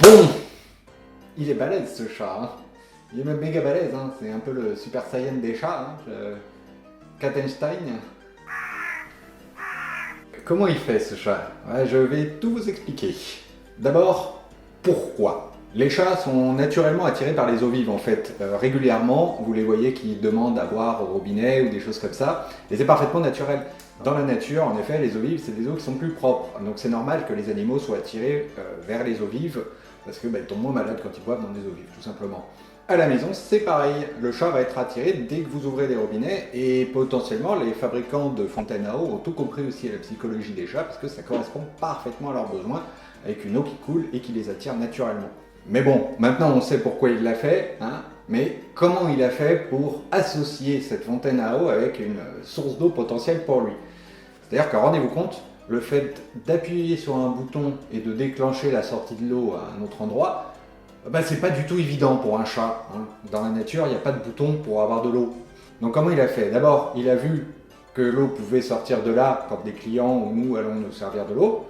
Bon, il est balèze ce chat, hein. Il est même méga balèze, hein. C'est un peu le Super Saiyan des chats, hein. Kattenstein. Comment il fait ce chat? Ouais, je vais tout vous expliquer. D'abord, pourquoi? Les chats sont naturellement attirés par les eaux vives en fait. Régulièrement, vous les voyez qui demandent à boire au robinet ou des choses comme ça, et c'est parfaitement naturel. Dans la nature, en effet, les eaux vives, c'est des eaux qui sont plus propres. Donc c'est normal que les animaux soient attirés vers les eaux vives, parce que ils tombent moins malades quand ils boivent dans des eaux vives, tout simplement. À la maison, c'est pareil. Le chat va être attiré dès que vous ouvrez les robinets, et potentiellement, les fabricants de fontaines à eau ont tout compris aussi à la psychologie des chats, parce que ça correspond parfaitement à leurs besoins, avec une eau qui coule et qui les attire naturellement. Mais bon, maintenant on sait pourquoi il l'a fait, hein, mais comment il a fait pour associer cette fontaine à eau avec une source d'eau potentielle pour lui? C'est-à-dire que rendez-vous compte, le fait d'appuyer sur un bouton et de déclencher la sortie de l'eau à un autre endroit, c'est pas du tout évident pour un chat, hein. Dans la nature, il n'y a pas de bouton pour avoir de l'eau. Donc comment il a fait? D'abord, il a vu que l'eau pouvait sortir de là quand des clients ou nous allons nous servir de l'eau.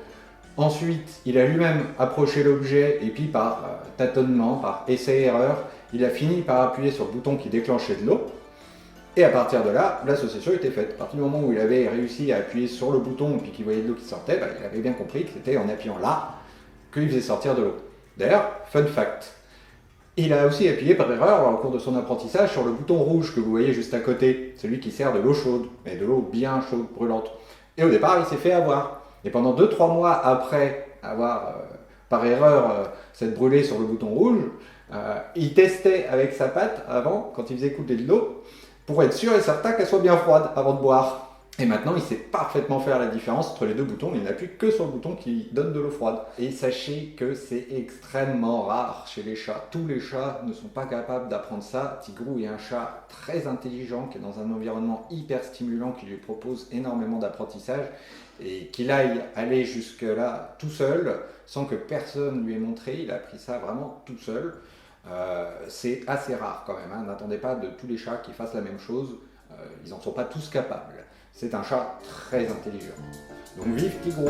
Ensuite, il a lui-même approché l'objet et puis par tâtonnement, par essai-erreur, il a fini par appuyer sur le bouton qui déclenchait de l'eau. Et à partir de là, l'association était faite. À partir du moment où il avait réussi à appuyer sur le bouton et puis qu'il voyait de l'eau qui sortait, il avait bien compris que c'était en appuyant là qu'il faisait sortir de l'eau. D'ailleurs, fun fact, il a aussi appuyé par erreur au cours de son apprentissage sur le bouton rouge que vous voyez juste à côté, celui qui sert de l'eau chaude, mais de l'eau bien chaude, brûlante. Et au départ, il s'est fait avoir. Et pendant 2-3 mois après avoir, par erreur, s'être brûlé sur le bouton rouge, il testait avec sa patte avant, quand il faisait couler de l'eau, pour être sûr et certain qu'elle soit bien froide avant de boire. Et maintenant, il sait parfaitement faire la différence entre les deux boutons. Il n'appuie que sur le bouton qui donne de l'eau froide. Et sachez que c'est extrêmement rare chez les chats. Tous les chats ne sont pas capables d'apprendre ça. Tigrou est un chat très intelligent qui est dans un environnement hyper stimulant qui lui propose énormément d'apprentissage et qu'il aille aller jusque-là tout seul sans que personne lui ait montré. Il a appris ça vraiment tout seul. C'est assez rare quand même, hein. N'attendez pas de tous les chats qui fassent la même chose. Ils n'en sont pas tous capables. C'est un chat très intelligent. Donc vive Tigrou!